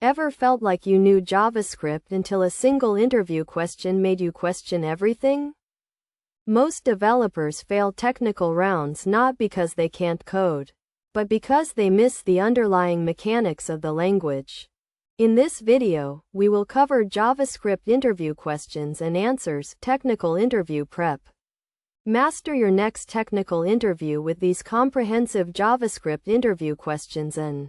Ever felt like you knew JavaScript until a single interview question made you question everything? Most developers fail technical rounds not because they can't code, but because they miss the underlying mechanics of the language. In this video, we will cover JavaScript interview questions and answers, technical interview prep. Master your next technical interview with these comprehensive JavaScript interview questions and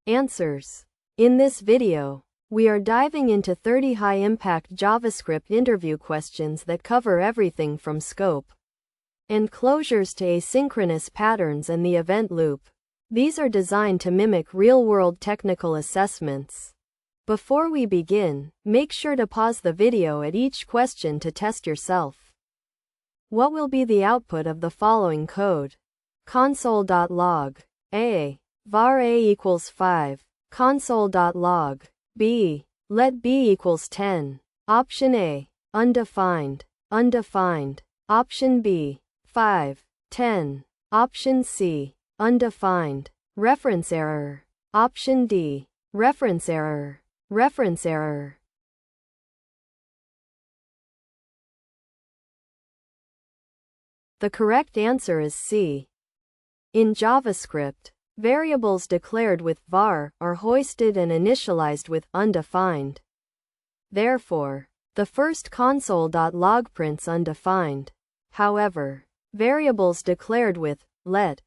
answers. In this video, we are diving into 30 high-impact JavaScript interview questions that cover everything from scope and closures to asynchronous patterns and the event loop. These are designed to mimic real-world technical assessments. Before we begin, make sure to pause the video at each question to test yourself. What will be the output of the following code? Console.log. A. var a equals 5. Console.log. B. Let b equals 10. Option A. Undefined. Undefined. Option B. 5. 10. Option C. Undefined. Reference error. Option D. Reference error. Reference error. The correct answer is C. In JavaScript, variables declared with var are hoisted and initialized with undefined. Therefore, the first console.log prints undefined. However, variables declared with let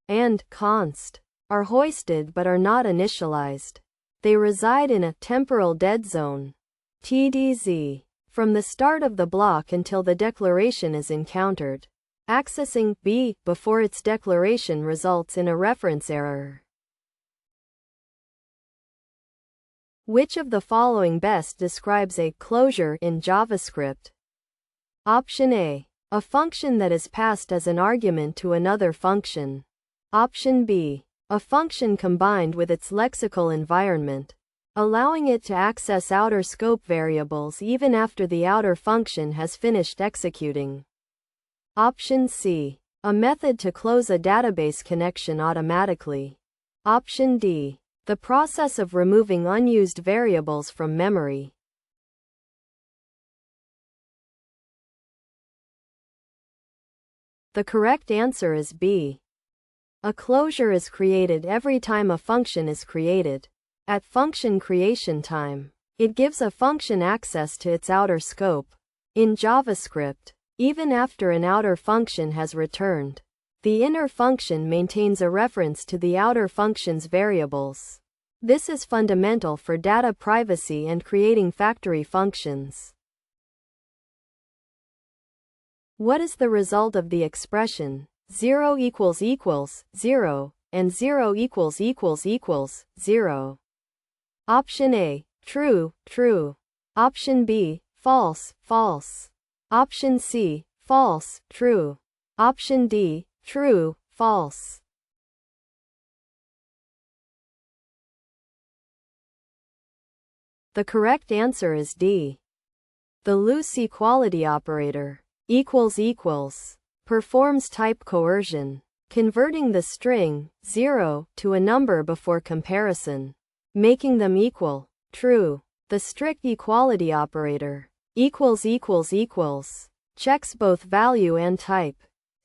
and const are hoisted but are not initialized. They reside in a temporal dead zone, TDZ, from the start of the block until the declaration is encountered. Accessing b before its declaration results in a reference error. Which of the following best describes a closure in JavaScript? Option A. A function that is passed as an argument to another function. Option B. A function combined with its lexical environment, allowing it to access outer scope variables even after the outer function has finished executing. Option C. A method to close a database connection automatically. Option D. The process of removing unused variables from memory. The correct answer is B. A closure is created every time a function is created. At function creation time, it gives a function access to its outer scope. In JavaScript, even after an outer function has returned, the inner function maintains a reference to the outer function's variables. This is fundamental for data privacy and creating factory functions. What is the result of the expression 0 equals 0 and 0 equals 0? Option A. True, true. Option B. False, false. Option C. False, true. Option D. True, false. The correct answer is D. The loose equality operator performs type coercion, converting the string 0 to a number before comparison, making them equal. True. The strict equality operator checks both value and type.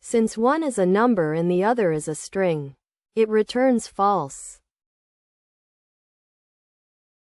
Since one is a number and the other is a string, it returns false.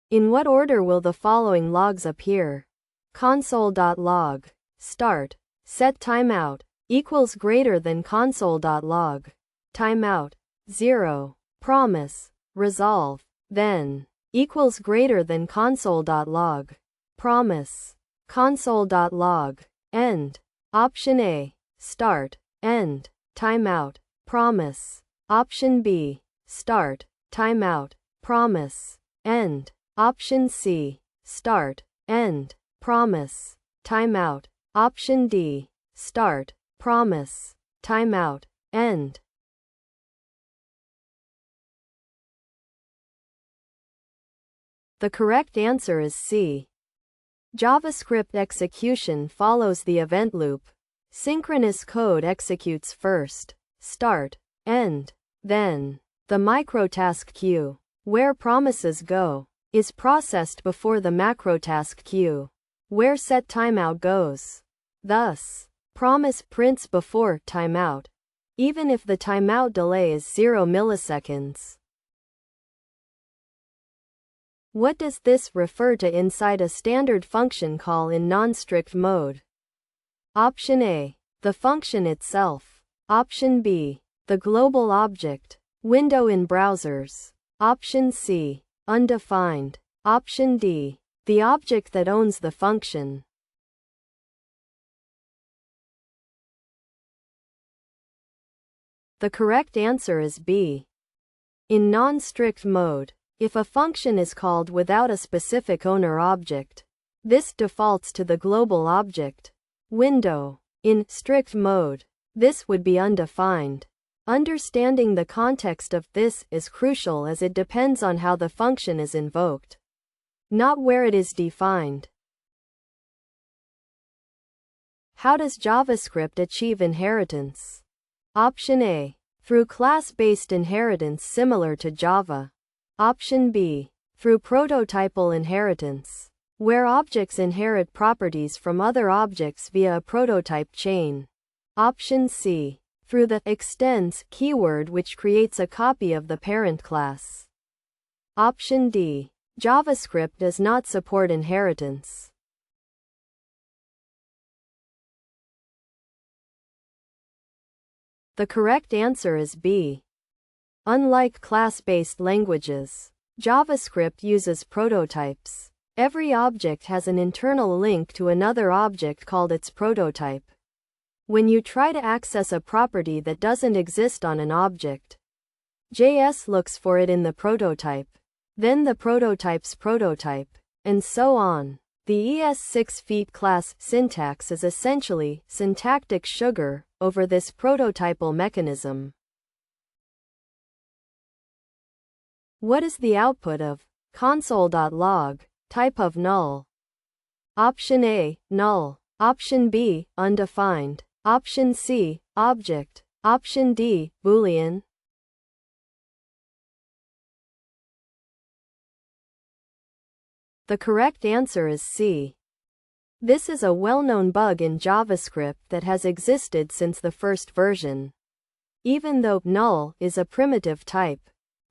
In what order will the following logs appear? Console.log. Start. Set timeout equals greater than console.log. Timeout. 0. Promise. Resolve. Then equals greater than console.log. Promise. Console.log. End. Option A. Start. End. Timeout. Promise. Option B. Start. Timeout. Promise. End. Option C. Start. End. Promise. Timeout. Option D. Start. Promise. Timeout. End. The correct answer is C. JavaScript execution follows the event loop. Synchronous code executes first, start, end, then the microtask queue, where promises go. is processed before the macro task queue, where set timeout goes. Thus, promise prints before timeout, even if the timeout delay is 0 milliseconds. What does this refer to inside a standard function call in non-strict mode? Option A, the function itself. Option B, the global object window in browsers. Option C, undefined. Option D, the object that owns the function. The correct answer is B. In non-strict mode, if a function is called without a specific owner object, this defaults to the global object window. In strict mode, this would be undefined. Understanding the context of this is crucial as it depends on how the function is invoked, not where it is defined. How does JavaScript achieve inheritance? Option A, through class-based inheritance similar to Java. Option B, through prototypal inheritance, where objects inherit properties from other objects via a prototype chain. Option C, through the extends keyword, which creates a copy of the parent class. Option D, JavaScript does not support inheritance. The correct answer is B. Unlike class-based languages, JavaScript uses prototypes. Every object has an internal link to another object called its prototype. When you try to access a property that doesn't exist on an object, JS looks for it in the prototype, then the prototype's prototype, and so on. The ES6 class syntax is essentially syntactic sugar over this prototypal mechanism. What is the output of console.log? Type of null. Option A, null. Option B, undefined. Option C, object. Option D, Boolean. The correct answer is C. This is a well-known bug in JavaScript that has existed since the first version. Even though null is a primitive type,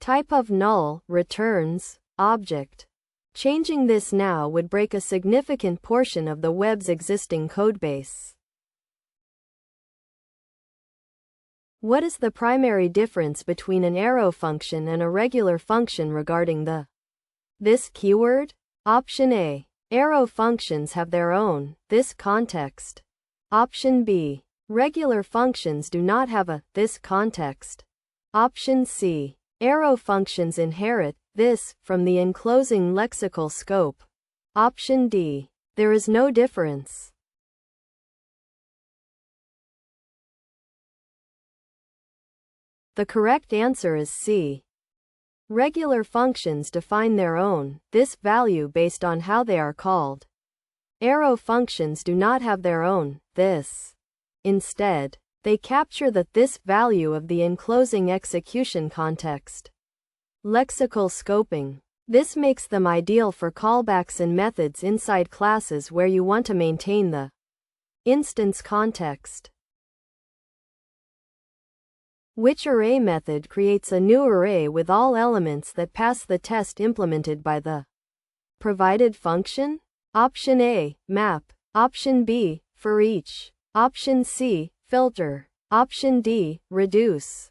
type of null returns object. Changing this now would break a significant portion of the web's existing codebase. What is the primary difference between an arrow function and a regular function regarding the this keyword? Option A, arrow functions have their own this context. Option B, regular functions do not have a this context. Option C, arrow functions inherit this from the enclosing lexical scope. Option D, there is no difference. The correct answer is C. Regular functions define their own this value based on how they are called. Arrow functions do not have their own this. Instead, they capture the this value of the enclosing execution context. Lexical scoping. This makes them ideal for callbacks and methods inside classes where you want to maintain the instance context. Which array method creates a new array with all elements that pass the test implemented by the provided function? Option A, map. Option B, for each. Option C, filter. Option D, reduce.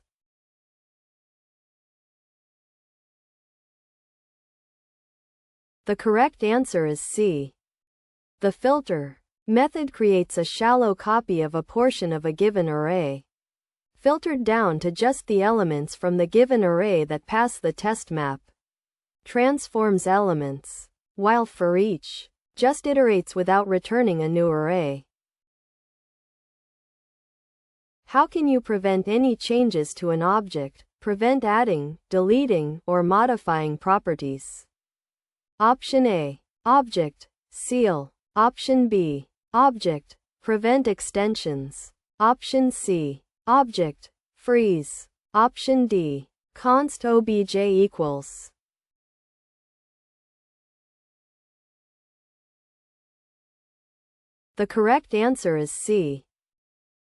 The correct answer is C. The filter method creates a shallow copy of a portion of a given array, filtered down to just the elements from the given array that pass the test map. Transforms elements, while for each just iterates without returning a new array. How can you prevent any changes to an object? Prevent adding, deleting, or modifying properties. Option A, object, seal. Option B, object, prevent extensions. Option C, object, freeze. Option D, const obj equals. The correct answer is C.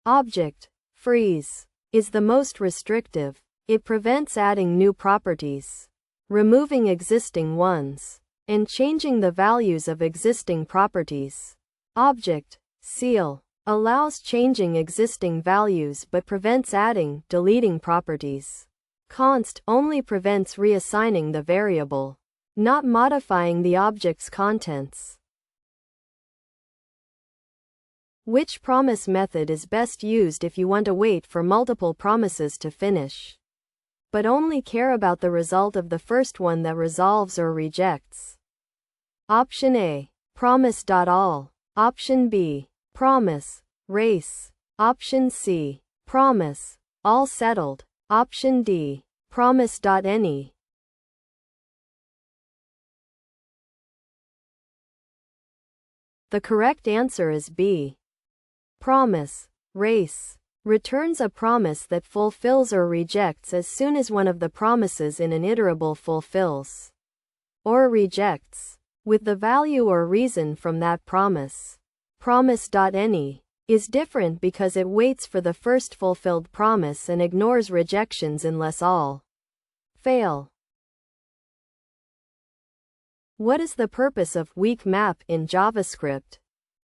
Object freeze is the most restrictive. It prevents adding new properties, removing existing ones, and changing the values of existing properties. Object seal allows changing existing values but prevents adding, deleting properties. Const only prevents reassigning the variable, not modifying the object's contents. Which promise method is best used if you want to wait for multiple promises to finish, but only care about the result of the first one that resolves or rejects? Option A. Promise.all. Option B. Promise race. Option C. Promise all settled. Option D. Promise.any. The correct answer is B. Promise race returns a promise that fulfills or rejects as soon as one of the promises in an iterable fulfills or rejects, with the value or reason from that promise. Promise.any is different because it waits for the first fulfilled promise and ignores rejections unless all fail. What is the purpose of weak map in JavaScript?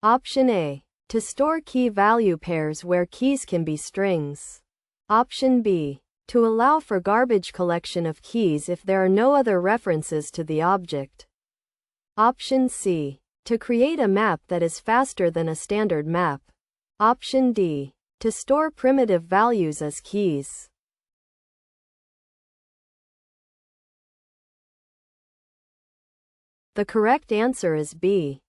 Option A. To store key value pairs where keys can be strings. Option B. To allow for garbage collection of keys if there are no other references to the object. Option C. To create a map that is faster than a standard map. Option D. To store primitive values as keys. The correct answer is B.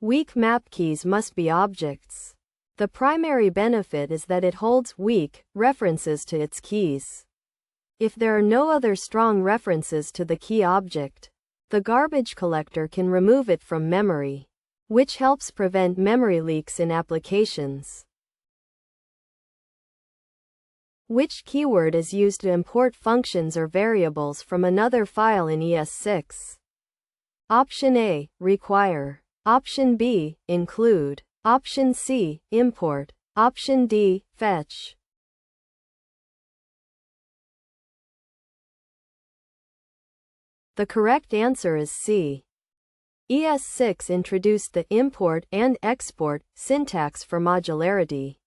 Weak map keys must be objects. The primary benefit is that it holds weak references to its keys. If there are no other strong references to the key object, the garbage collector can remove it from memory, which helps prevent memory leaks in applications. Which keyword is used to import functions or variables from another file in ES6? Option A. Require. Option B. Include. Option C. Import. Option D. Fetch. The correct answer is C. ES6 introduced the import and export syntax for modularity.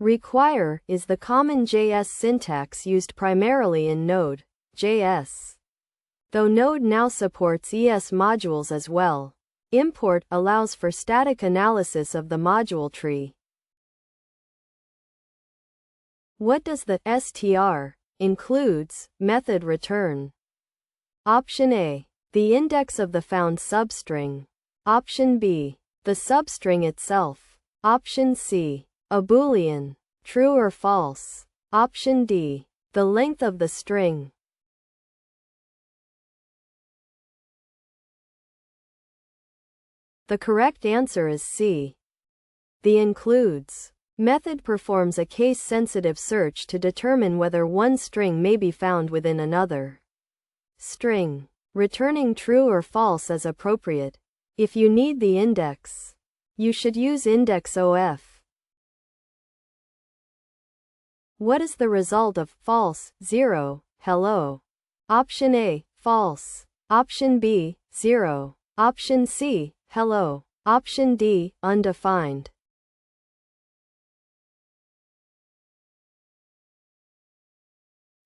Require is the common JS syntax used primarily in Node.js. Though Node now supports ES modules as well, import allows for static analysis of the module tree. What does the str includes method return? Option A. The index of the found substring. Option B. The substring itself. Option C. A boolean, true or false. Option D. The length of the string. The correct answer is C. The includes method performs a case-sensitive search to determine whether one string may be found within another string, returning true or false as appropriate. If you need the index, you should use index.of. What is the result of false, 0, hello? Option A. False. Option B. 0. Option C. Hello. Option D. Undefined.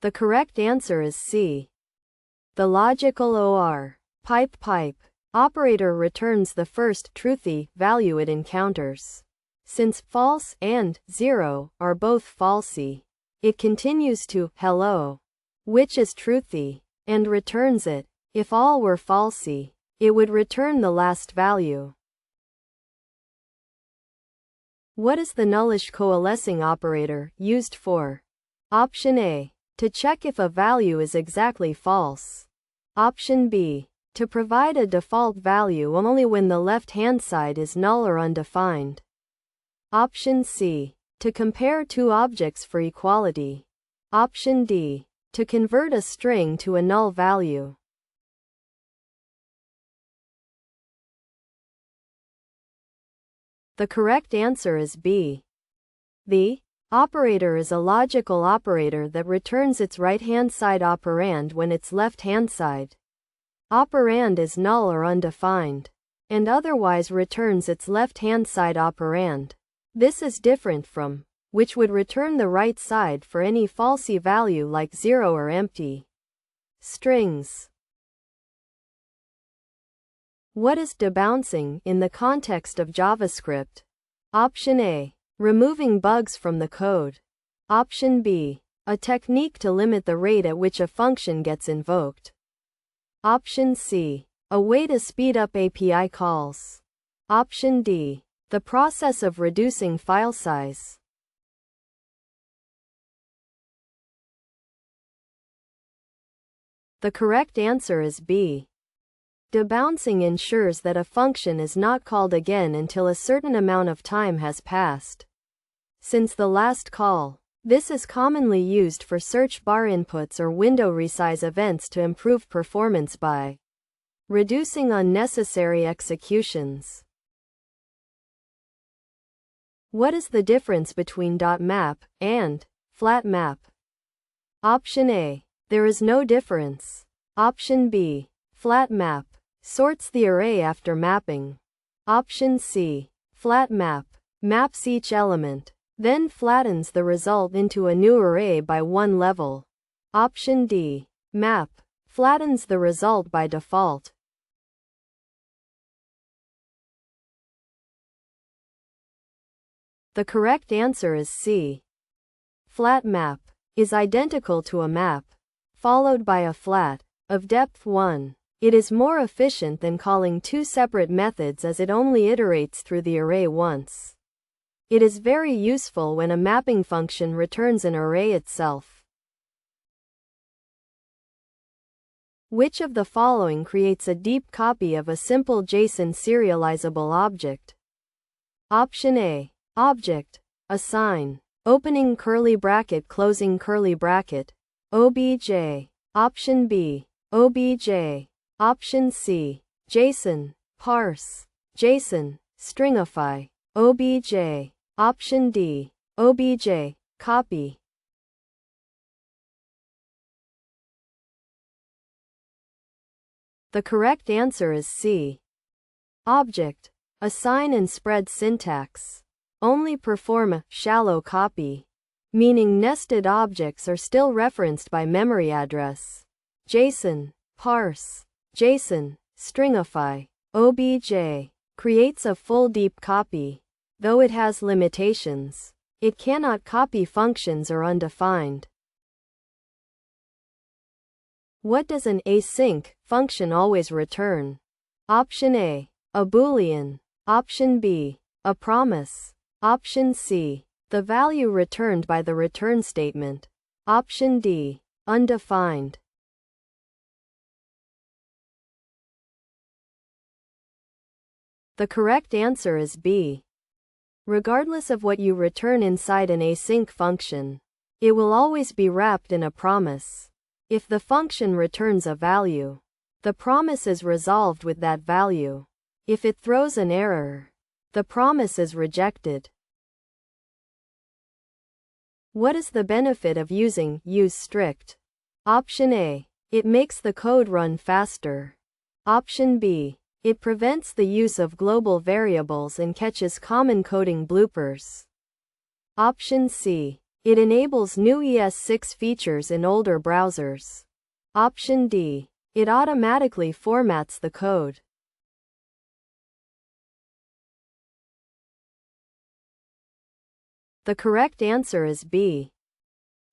The correct answer is C. The logical OR pipe operator returns the first truthy value it encounters. Since false and 0 are both falsy, it continues to hello, which is truthy, and returns it. If all were falsy, it would return the last value. What is the nullish coalescing operator used for? Option A. To check if a value is exactly false. Option B. To provide a default value only when the left-hand side is null or undefined. Option C. To compare two objects for equality. Option D. To convert a string to a null value. The correct answer is B. The operator is a logical operator that returns its right-hand side operand when its left-hand side operand is null or undefined, and otherwise returns its left-hand side operand. This is different from which would return the right side for any falsy value like 0 or empty strings. What is debouncing in the context of JavaScript? Option A. Removing bugs from the code. Option B. A technique to limit the rate at which a function gets invoked. Option C. A way to speed up API calls. Option D. The process of reducing file size. The correct answer is B. Debouncing ensures that a function is not called again until a certain amount of time has passed since the last call. This is commonly used for search bar inputs or window resize events to improve performance by reducing unnecessary executions. What is the difference between .map and flat map? Option A. There is no difference. Option B. Flat map sorts the array after mapping. Option C. Flat map maps each element, then flattens the result into a new array by one level. Option D. Map flattens the result by default. The correct answer is C. Flat map is identical to a map, followed by a flat, of depth 1. It is more efficient than calling two separate methods as it only iterates through the array once. It is very useful when a mapping function returns an array itself. Which of the following creates a deep copy of a simple JSON serializable object? Option A. Object. Assign. Opening curly bracket, closing curly bracket. OBJ. Option B. OBJ. Option C. JSON. Parse. JSON. Stringify. OBJ. Option D. OBJ. Copy. The correct answer is C. Object. Assign and spread syntax only perform a shallow copy, meaning nested objects are still referenced by memory address. JSON. Parse. JSON. Stringify. OBJ. Creates a full deep copy. Though it has limitations, it cannot copy functions or undefined. What does an async function always return? Option A. A boolean. Option B. A promise. Option C. The value returned by the return statement. Option D. Undefined. The correct answer is B. Regardless of what you return inside an async function, it will always be wrapped in a promise. If the function returns a value, the promise is resolved with that value. If it throws an error, the promise is rejected. What is the benefit of using use strict? Option A. It makes the code run faster. Option B. It prevents the use of global variables and catches common coding bloopers. Option C. It enables new ES6 features in older browsers. Option D. It automatically formats the code. The correct answer is B.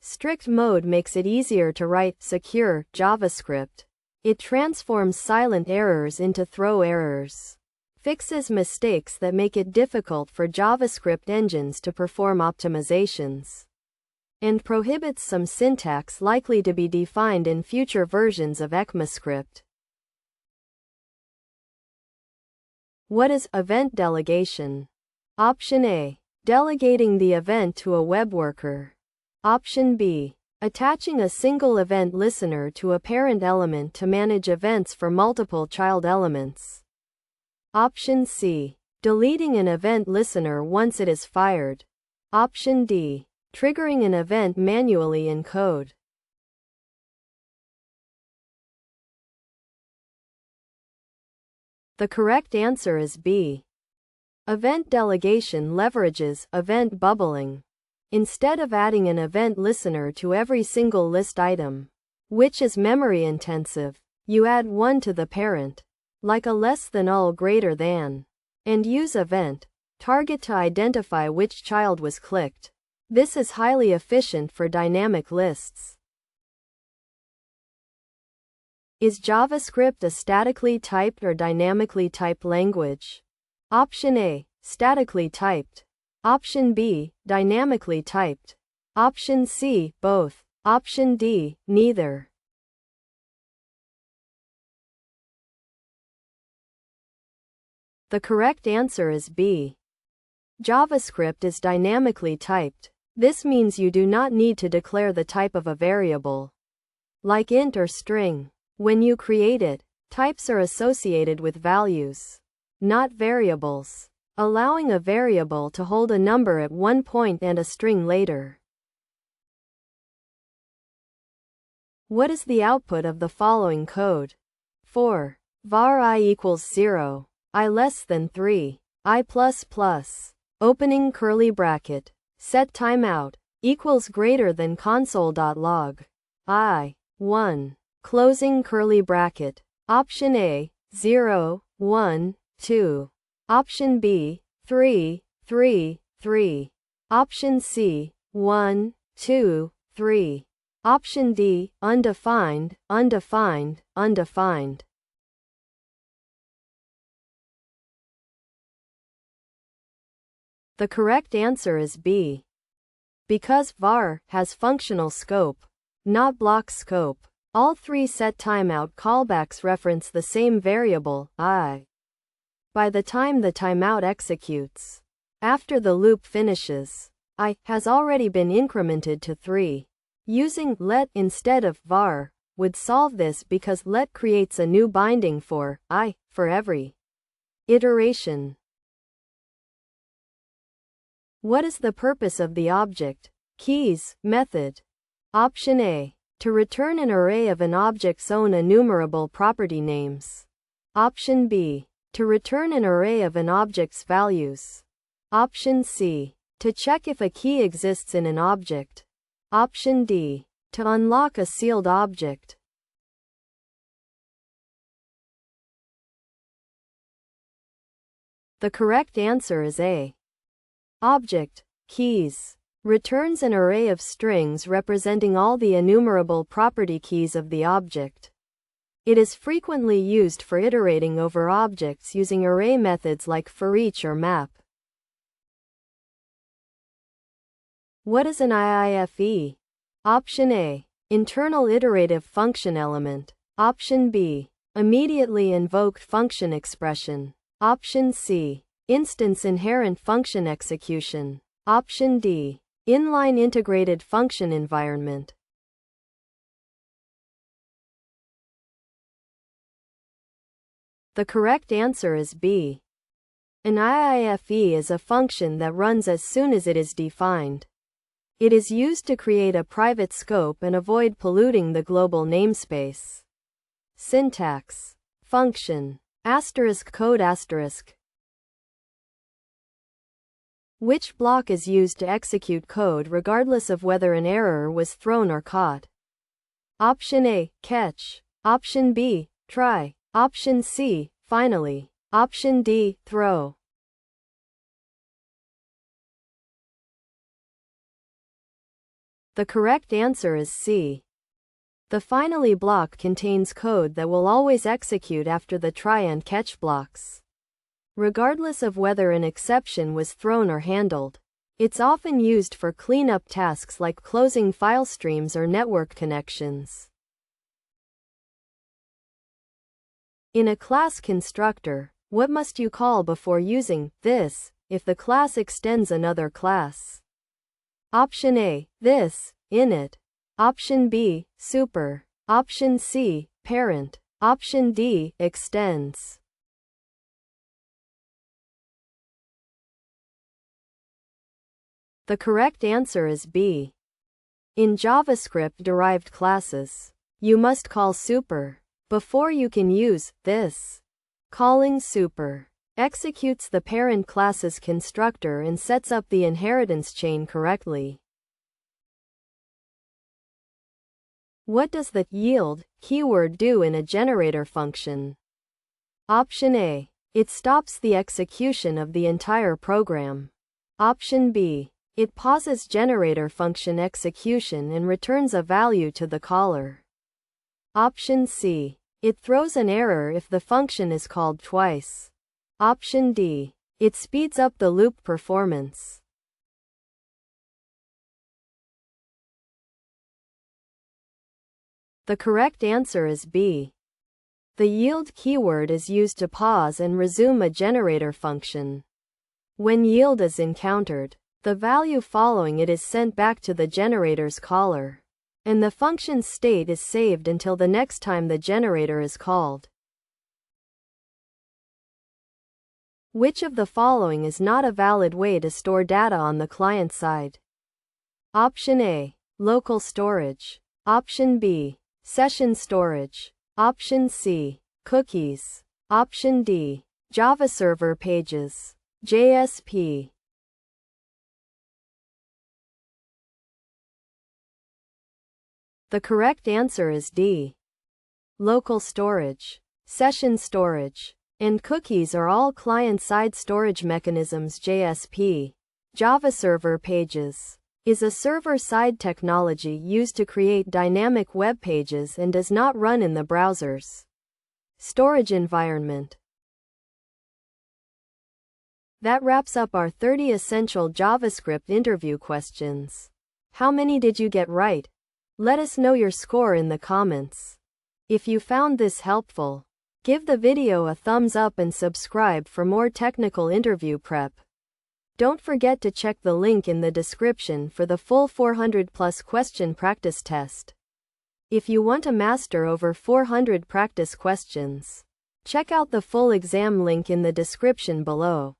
Strict mode makes it easier to write secure JavaScript. It transforms silent errors into throw errors, fixes mistakes that make it difficult for JavaScript engines to perform optimizations, and prohibits some syntax likely to be defined in future versions of ECMAScript. What is event delegation? Option A. Delegating the event to a web worker. Option B. Attaching a single event listener to a parent element to manage events for multiple child elements. Option C. Deleting an event listener once it is fired. Option D. Triggering an event manually in code. The correct answer is B. Event delegation leverages event bubbling. Instead of adding an event listener to every single list item, which is memory intensive, you add one to the parent, like a less than or greater than, and use event target to identify which child was clicked. This is highly efficient for dynamic lists. Is JavaScript a statically typed or dynamically typed language? Option A, statically typed. Option B, dynamically typed. Option C, both. Option D, neither. The correct answer is B. JavaScript is dynamically typed. This means you do not need to declare the type of a variable, like int or string. When you create it, types are associated with values, not variables, allowing a variable to hold a number at one point and a string later. What is the output of the following code? For var I equals 0, I less than 3, I plus plus, opening curly bracket, set timeout, equals greater than console.log, I, 1, closing curly bracket. Option A, 0, 1, 2. Option B, 3, 3, 3. Option C, 1, 2, 3. Option D, undefined, undefined, undefined. The correct answer is B. Because var has functional scope, not block scope, all three set timeout callbacks reference the same variable, I. By the time the timeout executes, after the loop finishes, I has already been incremented to 3. Using let instead of var would solve this because let creates a new binding for I for every iteration. What is the purpose of the object keys method? Option A, to return an array of an object's own enumerable property names. Option B, to return an array of an object's values. Option C, to check if a key exists in an object. Option D, to unlock a sealed object. The correct answer is A. Object keys returns an array of strings representing all the enumerable property keys of the object. It is frequently used for iterating over objects using array methods like forEach or map. What is an IIFE? Option A, internal iterative function element. Option B, immediately invoked function expression. Option C, instance inherent function execution. Option D, inline integrated function environment. The correct answer is B. An IIFE is a function that runs as soon as it is defined. It is used to create a private scope and avoid polluting the global namespace. Syntax. Function. Code **. Which block is used to execute code regardless of whether an error was thrown or caught? Option A, catch. Option B, try. Option C, finally. Option D, throw. The correct answer is C. The finally block contains code that will always execute after the try and catch blocks, regardless of whether an exception was thrown or handled. It's often used for cleanup tasks like closing file streams or network connections. In a class constructor, what must you call before using this if the class extends another class? Option A, this, init. Option B, super. Option C, parent. Option D, extends. The correct answer is B. In JavaScript-derived classes, you must call super before you can use this. Calling super executes the parent class's constructor and sets up the inheritance chain correctly. What does the yield keyword do in a generator function? Option A. It stops the execution of the entire program. Option B. It pauses generator function execution and returns a value to the caller. Option C. It throws an error if the function is called twice. Option D. It speeds up the loop performance. The correct answer is B. The yield keyword is used to pause and resume a generator function. When yield is encountered, the value following it is sent back to the generator's caller, and the function's state is saved until the next time the generator is called. Which of the following is not a valid way to store data on the client side? Option A. Local storage. Option B. Session storage. Option C. Cookies. Option D. Java server pages. JSP. The correct answer is D. Local storage, session storage, and cookies are all client-side storage mechanisms. JSP, Java server pages, is a server-side technology used to create dynamic web pages and does not run in the browser's storage environment. That wraps up our 30 essential JavaScript interview questions. How many did you get right? Let us know your score in the comments. If you found this helpful, give the video a thumbs up and subscribe for more technical interview prep. Don't forget to check the link in the description for the full 400+ question practice test. If you want to master over 400 practice questions, check out the full exam link in the description below.